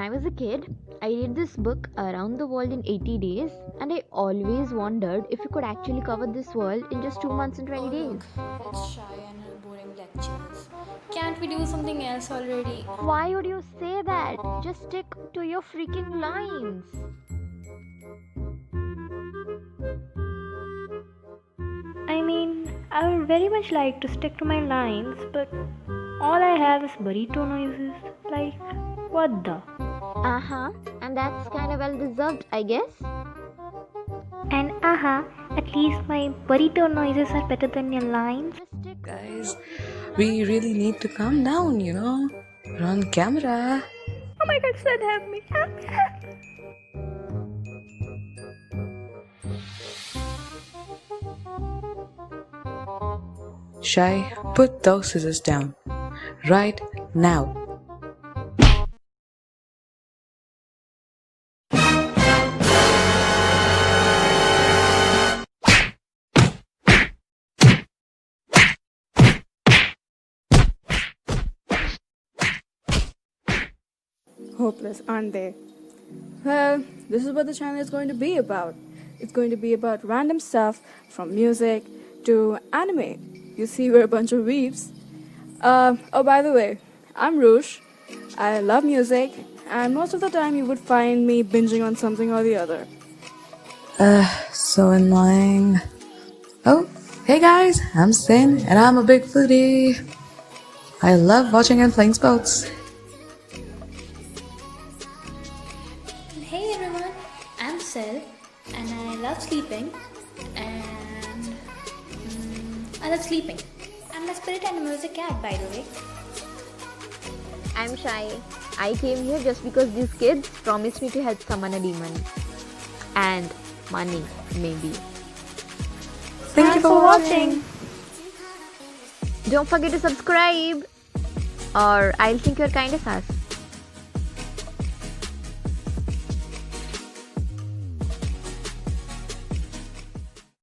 I was a kid, I read this book Around the World in 80 Days, and I always wondered if you could actually cover this world in just 2 months and 20 Oh, days. look, it's Shy and her boring lectures. Can't we do something else already? Why would you say that? Just stick to your freaking lines. I mean, I would very much like to stick to my lines, but all I have is burrito noises. Like, what the? Uh huh, and that's kinda well deserved, I guess. And at least my burrito noises are better than your lines. Just stick to your Guys, freaking we really need to calm down, We're on camera. Oh my god, son, help me! Help me! Help me. Shy, put those scissors down. Right now. Hopeless, aren't they? Well, this is what the channel is going to be about. It's going to be about random stuff from music to anime. You see, we're a bunch of weebs. Oh, by the way, I'm Roosh. I love music, and most of the time you would find me binging on something or the other. So annoying. Oh, hey guys, I'm Sin, and I'm a big foodie. I love watching and playing sports. Hey everyone, I'm Sel and I love sleeping and I love sleeping. I'm a spirit animal as a cat, by the way. I'm Shy. I came here just because these kids promised me to help summon a demon. And money, maybe. Thank you for watching. Don't forget to subscribe, or I'll think you're kinda sus.